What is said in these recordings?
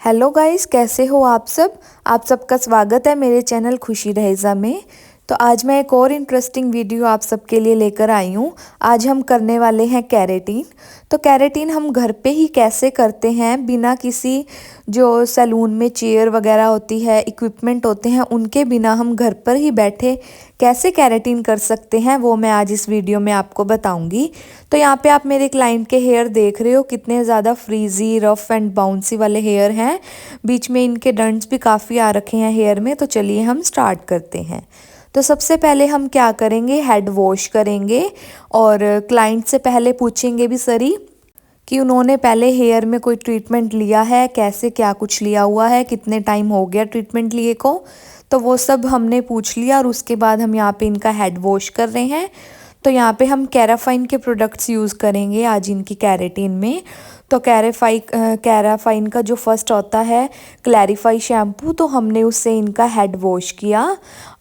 Hello guys, कैसे हो आप सब। आप सबका स्वागत है मेरे चैनल खुशी रहेजा में। तो आज मैं एक और इंटरेस्टिंग वीडियो आप सबके लिए लेकर आई हूँ। आज हम करने वाले हैं कैरेटीन। तो कैरेटीन हम घर पे ही कैसे करते हैं बिना किसी जो सैलून में चेयर वगैरह होती है, इक्विपमेंट होते हैं, उनके बिना हम घर पर ही बैठे कैसे कैरेटीन कर सकते हैं, वो मैं आज इस वीडियो में आपको बताऊंगी। तो यहाँ पे आप मेरे क्लाइंट के हेयर देख रहे हो, कितने ज़्यादा फ्रीजी रफ एंड बाउंसी वाले हेयर हैं। बीच में इनके डंट्स भी काफ़ी आ रखे हैं हेयर में। तो चलिए हम स्टार्ट करते हैं। तो सबसे पहले हम क्या करेंगे, हेड वॉश करेंगे और क्लाइंट से पहले पूछेंगे भी सरी कि उन्होंने पहले हेयर में कोई ट्रीटमेंट लिया है, कैसे क्या कुछ लिया हुआ है, कितने टाइम हो गया ट्रीटमेंट लिए को। तो वो सब हमने पूछ लिया और उसके बाद हम यहाँ पे इनका हेड वॉश कर रहे हैं। तो यहाँ पे हम कैराफाइन के प्रोडक्ट्स यूज़ करेंगे आज इनकी कैरेटीन में। तो कैराफाइन का जो फर्स्ट होता है क्लैरिफाई शैम्पू, तो हमने उससे इनका हेड वॉश किया।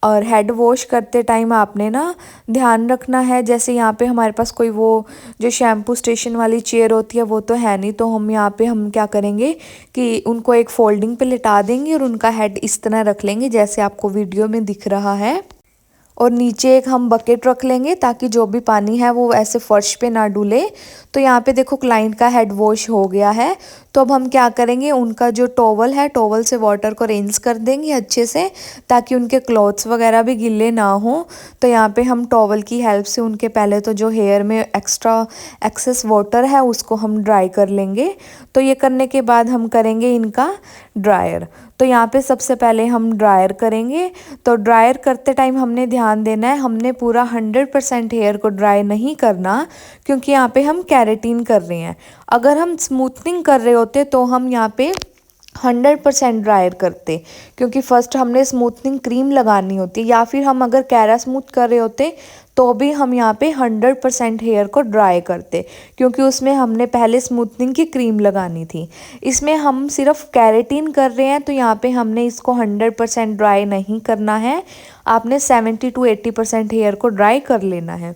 और हेड वॉश करते टाइम आपने ना ध्यान रखना है, जैसे यहाँ पे हमारे पास कोई वो जो शैम्पू स्टेशन वाली चेयर होती है वो तो है नहीं, तो हम यहाँ पे हम क्या करेंगे कि उनको एक फोल्डिंग पे लिटा देंगे और उनका हेड इस तरह रख लेंगे जैसे आपको वीडियो में दिख रहा है। और नीचे एक हम बकेट रख लेंगे ताकि जो भी पानी है वो ऐसे फर्श पे ना डूले। तो यहाँ पे देखो क्लाइंट का हेड वॉश हो गया है। तो अब हम क्या करेंगे, उनका जो टॉवल है, टॉवल से वाटर को रिंस कर देंगे अच्छे से ताकि उनके क्लॉथ्स वगैरह भी गीले ना हो। तो यहाँ पे हम टॉवल की हेल्प से उनके पहले तो जो हेयर में एक्स्ट्रा एक्सेस वाटर है उसको हम ड्राई कर लेंगे। तो ये करने के बाद हम करेंगे इनका ड्रायर। तो यहाँ पे सबसे पहले हम ड्रायर करेंगे। तो ड्रायर करते टाइम हमने ध्यान देना है, हमने पूरा 100% हेयर को ड्राई नहीं करना, क्योंकि यहाँ पे हम कैरेटीन कर रहे हैं। अगर हम स्मूथनिंग कर रहे होते तो हम यहाँ पे 100% ड्रायर करते, क्योंकि फर्स्ट हमने स्मूथनिंग क्रीम लगानी होती है, या फिर हम अगर कैरा स्मूथ कर रहे होते तो भी हम यहाँ पे 100% हेयर को ड्राई करते, क्योंकि उसमें हमने पहले स्मूथनिंग की क्रीम लगानी थी। इसमें हम सिर्फ कैरेटीन कर रहे हैं तो यहाँ पे हमने इसको 100% ड्राई नहीं करना है। आपने 70 to 80% हेयर को ड्राई कर लेना है।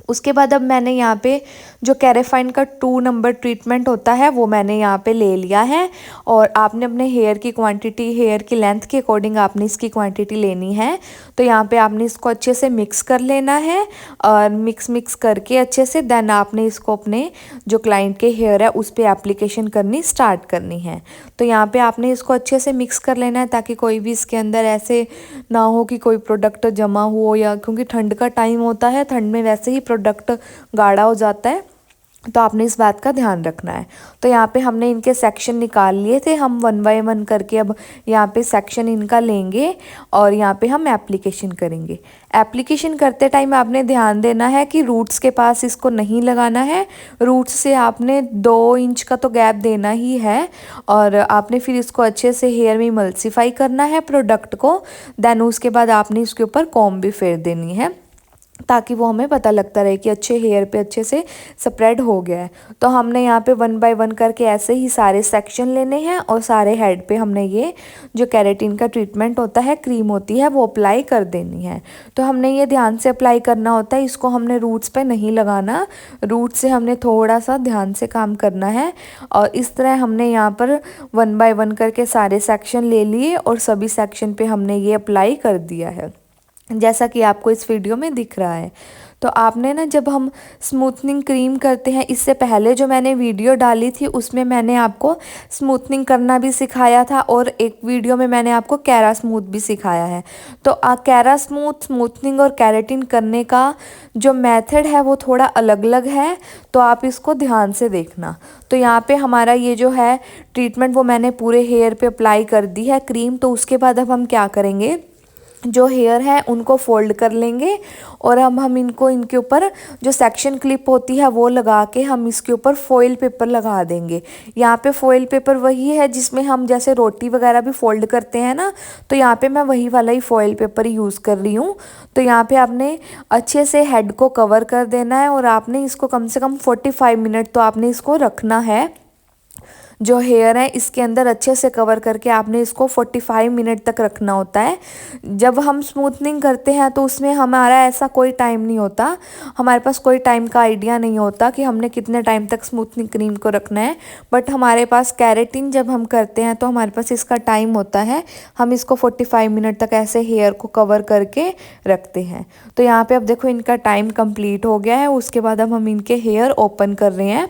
उसके बाद अब मैंने यहाँ पे जो कैरेफाइन का 2 नंबर ट्रीटमेंट होता है वो मैंने यहाँ पे ले लिया है। और आपने अपने हेयर की क्वांटिटी, हेयर की लेंथ के अकॉर्डिंग आपने इसकी क्वांटिटी लेनी है। तो यहाँ पे आपने इसको अच्छे से मिक्स कर लेना है और मिक्स करके अच्छे से देन आपने इसको अपने जो क्लाइंट के हेयर है उस पर एप्लीकेशन करनी स्टार्ट करनी है। तो यहाँ पे आपने इसको अच्छे से मिक्स कर लेना है ताकि कोई भी इसके अंदर ऐसे ना हो कि कोई प्रोडक्ट जमा हो, या क्योंकि ठंड का टाइम होता है, ठंड में वैसे ही प्रोडक्ट गाढ़ा हो जाता है, तो आपने इस बात का ध्यान रखना है। तो यहाँ पे हमने इनके सेक्शन निकाल लिए थे, हम 1 बाय 1 करके अब यहाँ पे सेक्शन इनका लेंगे और यहाँ पे हम एप्लीकेशन करेंगे। एप्लीकेशन करते टाइम आपने ध्यान देना है कि रूट्स के पास इसको नहीं लगाना है। रूट्स से आपने 2 इंच का तो गैप देना ही है और आपने फिर इसको अच्छे से हेयर में इमल्सिफाई करना है प्रोडक्ट को। देन उसके बाद आपने इसके ऊपर कॉम्ब भी फेर देनी है ताकि वो हमें पता लगता रहे कि अच्छे हेयर पे अच्छे से स्प्रेड हो गया है। तो हमने यहाँ पे 1 बाय 1 करके ऐसे ही सारे सेक्शन लेने हैं और सारे हेड पे हमने ये जो कैरेटीन का ट्रीटमेंट होता है, क्रीम होती है, वो अप्लाई कर देनी है। तो हमने ये ध्यान से अप्लाई करना होता है, इसको हमने रूट्स पे नहीं लगाना, रूट से हमने थोड़ा सा ध्यान से काम करना है। और इस तरह हमने यहाँ पर 1 बाय 1 करके सारे सेक्शन ले लिए और सभी सेक्शन पे हमने ये अप्लाई कर दिया है जैसा कि आपको इस वीडियो में दिख रहा है। तो आपने ना जब हम स्मूथनिंग क्रीम करते हैं, इससे पहले जो मैंने वीडियो डाली थी उसमें मैंने आपको स्मूथनिंग करना भी सिखाया था और एक वीडियो में मैंने आपको कैरा स्मूथ भी सिखाया है। तो कैरा स्मूथनिंग और कैरेटीन करने का जो मेथड है वो थोड़ा अलग अलग है, तो आप इसको ध्यान से देखना। तो यहाँ पे हमारा ये जो है ट्रीटमेंट वो मैंने पूरे हेयर पे अप्लाई कर दी है क्रीम। तो उसके बाद अब हम क्या करेंगे, जो हेयर है उनको फोल्ड कर लेंगे और हम इनको इनके ऊपर जो सेक्शन क्लिप होती है वो लगा के हम इसके ऊपर फॉइल पेपर लगा देंगे। यहाँ पे फॉइल पेपर वही है जिसमें हम जैसे रोटी वगैरह भी फोल्ड करते हैं ना, तो यहाँ पे मैं वही वाला ही फॉइल पेपर यूज़ कर रही हूँ। तो यहाँ पे आपने अच्छे से हेड को कवर कर देना है और आपने इसको कम से कम 45 मिनट तो आपने इसको रखना है। जो हेयर है इसके अंदर अच्छे से कवर करके आपने इसको 45 मिनट तक रखना होता है। जब हम स्मूथनिंग करते हैं तो उसमें हमारा ऐसा कोई टाइम नहीं होता, हमारे पास कोई टाइम का आइडिया नहीं होता कि हमने कितने टाइम तक स्मूथनिंग क्रीम को रखना है। बट हमारे पास केराटिन जब हम करते हैं तो हमारे पास इसका टाइम होता है, हम इसको 45 मिनट तक ऐसे हेयर को कवर करके रखते हैं। तो यहाँ पे अब देखो इनका टाइम कंप्लीट हो गया है। उसके बाद अब हम इनके हेयर ओपन कर रहे हैं।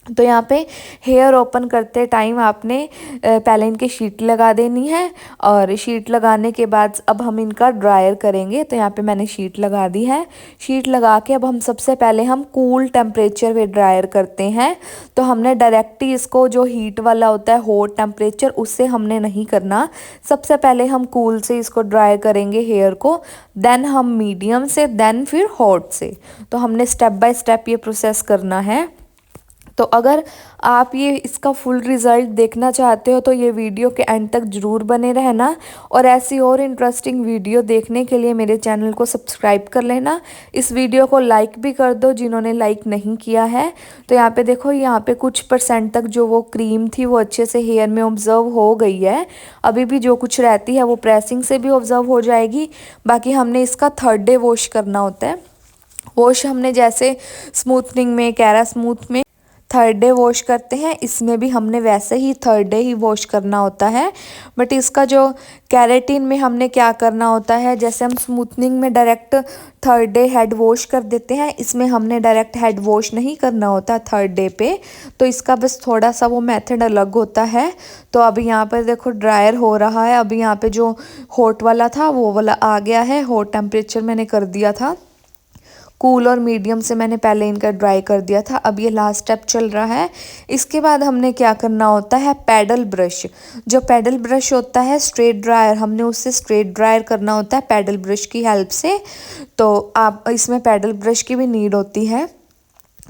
तो यहाँ पे हेयर ओपन करते टाइम आपने पहले इनकी शीट लगा देनी है, और शीट लगाने के बाद अब हम इनका ड्रायर करेंगे। तो यहाँ पे मैंने शीट लगा दी है। शीट लगा के अब हम सबसे पहले हम कूल टेम्परेचर पे ड्रायर करते हैं। तो हमने डायरेक्टली इसको जो हीट वाला होता है हॉट टेम्परेचर उससे हमने नहीं करना, सबसे पहले हम कूल से इसको ड्राई करेंगे हेयर को, देन हम मीडियम से, देन फिर हॉट से। तो हमने स्टेप बाय स्टेप ये प्रोसेस करना है। तो अगर आप ये इसका फुल रिज़ल्ट देखना चाहते हो तो ये वीडियो के एंड तक ज़रूर बने रहना, और ऐसी और इंटरेस्टिंग वीडियो देखने के लिए मेरे चैनल को सब्सक्राइब कर लेना। इस वीडियो को लाइक भी कर दो जिन्होंने लाइक नहीं किया है। तो यहाँ पे देखो, यहाँ पे कुछ परसेंट तक जो वो क्रीम थी वो अच्छे से हेयर में ऑब्जर्व हो गई है। अभी भी जो कुछ रहती है वो प्रेसिंग से भी ऑब्जर्व हो जाएगी। बाकी हमने इसका 3rd डे वॉश करना होता है। वॉश हमने जैसे स्मूथनिंग में, कैरा स्मूथ में 3rd डे वॉश करते हैं, इसमें भी हमने वैसे ही 3rd डे ही वॉश करना होता है। बट इसका जो केराटिन में हमने क्या करना होता है, जैसे हम स्मूथनिंग में direct 3rd day head wash कर देते हैं, इसमें हमने डायरेक्ट हेड वॉश नहीं करना होता 3rd डे पे। तो इसका बस थोड़ा सा वो मेथड अलग होता है। तो अभी यहाँ पर देखो ड्रायर हो रहा है। अभी यहाँ पे जो हॉट वाला था वो वाला आ गया है, हॉट टेम्परेचर मैंने कर दिया था। कूल और मीडियम से मैंने पहले इनका ड्राई कर दिया था। अब ये लास्ट स्टेप चल रहा है। इसके बाद हमने क्या करना होता है, पैडल ब्रश। जो पैडल ब्रश होता है स्ट्रेट ड्रायर, हमने उससे स्ट्रेट ड्रायर करना होता है पैडल ब्रश की हेल्प से। तो आप इसमें पैडल ब्रश की भी नीड होती है।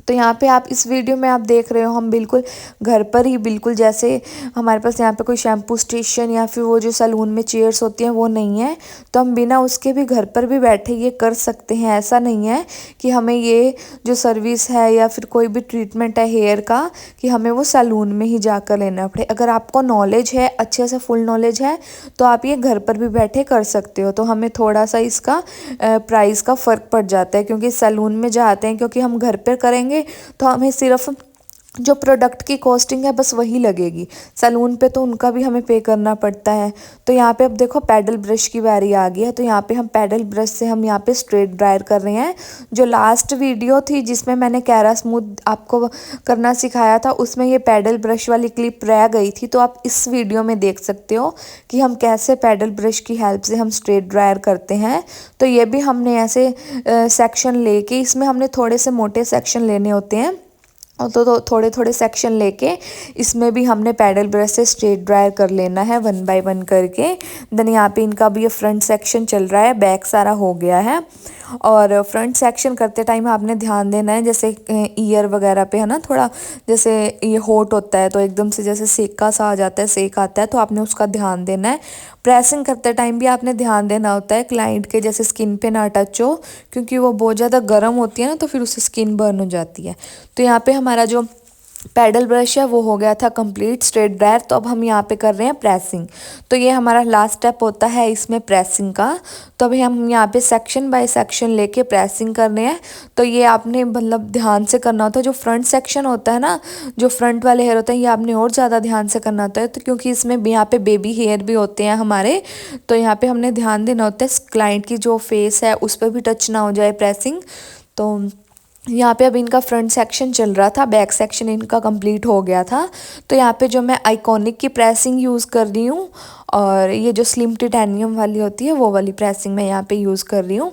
तो यहाँ पे आप इस वीडियो में आप देख रहे हो हम बिल्कुल घर पर ही, बिल्कुल जैसे हमारे पास यहाँ पे कोई शैम्पू स्टेशन या फिर वो जो सैलून में चेयर्स होती हैं वो नहीं है। तो हम बिना उसके भी घर पर भी बैठे ये कर सकते हैं। ऐसा नहीं है कि हमें ये जो सर्विस है या फिर कोई भी ट्रीटमेंट है हेयर का कि हमें वो सैलून में ही जाकर लेना पड़े। अगर आपको नॉलेज है, अच्छे से फुल नॉलेज है, तो आप ये घर पर भी बैठे कर सकते हो। तो हमें थोड़ा सा इसका प्राइस का फ़र्क पड़ जाता है, क्योंकि सैलून में जाते हैं, क्योंकि हम घर पर करेंगे तो हमें सिर्फ जो प्रोडक्ट की कॉस्टिंग है बस वही लगेगी। सैलून पे तो उनका भी हमें पे करना पड़ता है। तो यहाँ पे अब देखो पैडल ब्रश की बारी आ गई है। तो यहाँ पे हम पैडल ब्रश से हम यहाँ पे स्ट्रेट ड्रायर कर रहे हैं। जो लास्ट वीडियो थी जिसमें मैंने कैरा स्मूथ आपको करना सिखाया था, उसमें ये पैडल ब्रश वाली क्लिप रह गई थी। तो आप इस वीडियो में देख सकते हो कि हम कैसे पैडल ब्रश की हेल्प से हम स्ट्रेट ड्रायर करते हैं। तो ये भी हमने ऐसे सेक्शन लेके, इसमें हमने थोड़े से मोटे सेक्शन लेने होते हैं, तो थोड़े थोड़े सेक्शन लेके इसमें भी हमने पैडल ब्रश से स्ट्रेट ड्रायर कर लेना है 1 बाय 1 करके। देन यहाँ पे इनका भी ये फ्रंट सेक्शन चल रहा है, बैक सारा हो गया है। और फ्रंट सेक्शन करते टाइम आपने ध्यान देना है, जैसे ईयर वगैरह पे है ना, थोड़ा जैसे ये हॉट होता है तो एकदम से जैसे सेका सा आ जाता है, सेक आता है, तो आपने उसका ध्यान देना है। प्रेसिंग करते टाइम भी आपने ध्यान देना होता है क्लाइंट के जैसे स्किन पे ना टच हो, क्योंकि वो बहुत ज़्यादा गर्म होती है ना, तो फिर उससे स्किन बर्न हो जाती है। तो यहाँ पे हमारा जो पैडल ब्रश है वो हो गया था कंप्लीट स्ट्रेट ड्रायर। तो अब हम यहाँ पे कर रहे हैं प्रेसिंग। तो ये हमारा लास्ट स्टेप होता है इसमें प्रेसिंग का। तो अभी हम यहाँ पे सेक्शन बाय सेक्शन लेके प्रेसिंग कर रहे हैं। तो ये आपने मतलब ध्यान से करना होता है। जो फ्रंट सेक्शन होता है ना, जो फ्रंट वाले हेयर होते हैं, ये आपने और ज़्यादा ध्यान से करना होता है। तो क्योंकि इसमें यहाँ पे बेबी हेयर भी होते हैं हमारे, तो यहाँ पे हमने ध्यान देना होता है क्लाइंट की जो फेस है उस पर भी टच ना हो जाए प्रेसिंग। तो यहाँ पे अब इनका फ्रंट सेक्शन चल रहा था, बैक सेक्शन इनका कंप्लीट हो गया था। तो यहाँ पे जो मैं आइकॉनिक की प्रेसिंग यूज़ कर रही हूँ, और ये जो स्लिम टाइटेनियम वाली होती है वो वाली प्रेसिंग मैं यहाँ पे यूज़ कर रही हूँ।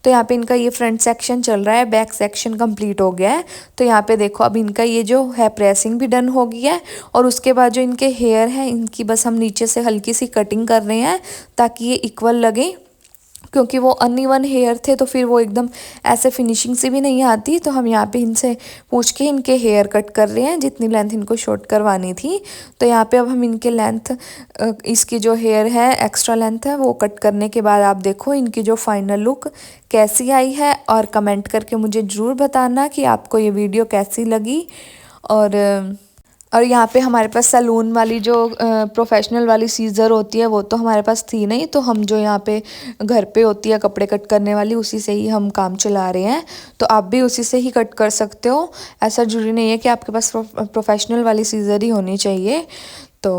तो यहाँ पे इनका ये फ्रंट सेक्शन चल रहा है, बैक सेक्शन कंप्लीट हो गया है। तो यहाँ पे देखो अब इनका ये जो है प्रेसिंग भी डन हो गई है। और उसके बाद जो इनके हेयर हैं इनकी बस हम नीचे से हल्की सी कटिंग कर रहे हैं ताकि ये इक्वल लगे, क्योंकि वो अनइवन हेयर थे तो फिर वो एकदम ऐसे फिनिशिंग से भी नहीं आती। तो हम यहाँ पे इनसे पूछ के इनके हेयर कट कर रहे हैं जितनी लेंथ इनको शॉर्ट करवानी थी। तो यहाँ पे अब हम इनके लेंथ, इसकी जो हेयर है एक्स्ट्रा लेंथ है वो कट करने के बाद आप देखो इनकी जो फाइनल लुक कैसी आई है। और कमेंट करके मुझे ज़रूर बताना कि आपको ये वीडियो कैसी लगी। और और यहाँ पे हमारे पास सैलून वाली जो प्रोफेशनल वाली सीज़र होती है वो तो हमारे पास थी नहीं, तो हम जो यहाँ पे घर पे होती है कपड़े कट करने वाली, उसी से ही हम काम चला रहे हैं। तो आप भी उसी से ही कट कर सकते हो, ऐसा ज़रूरी नहीं है कि आपके पास प्रोफेशनल वाली सीज़र ही होनी चाहिए। तो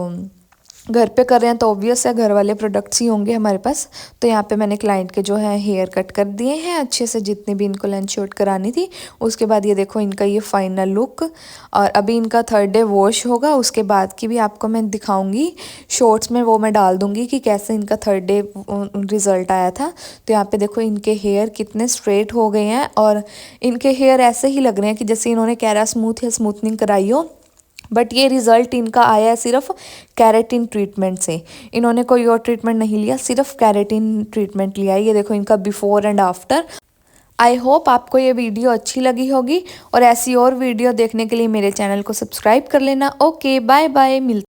घर पे कर रहे हैं तो ऑब्वियस है घर वाले प्रोडक्ट्स ही होंगे हमारे पास। तो यहाँ पे मैंने क्लाइंट के जो है हेयर कट कर दिए हैं अच्छे से, जितनी भी इनको लेंथ शॉर्ट करानी थी। उसके बाद ये देखो इनका ये फाइनल लुक। और अभी इनका 3rd डे वॉश होगा, उसके बाद की भी आपको मैं दिखाऊंगी शॉर्ट्स में, वो मैं डाल दूंगी कि कैसे इनका 3rd डे रिज़ल्ट आया था। तो यहाँ पे देखो इनके हेयर कितने स्ट्रेट हो गए हैं, और इनके हेयर ऐसे ही लग रहे हैं कि जैसे इन्होंने कैरा स्मूथ या स्मूथनिंग कराई हो। बट ये रिज़ल्ट इनका आया है सिर्फ कैरेटिन ट्रीटमेंट से, इन्होंने कोई और ट्रीटमेंट नहीं लिया, सिर्फ कैरेटिन ट्रीटमेंट लिया है। ये देखो इनका before and after. I hope आपको ये वीडियो अच्छी लगी होगी, और ऐसी और वीडियो देखने के लिए मेरे चैनल को सब्सक्राइब कर लेना। ओके बाय बाय, मिलते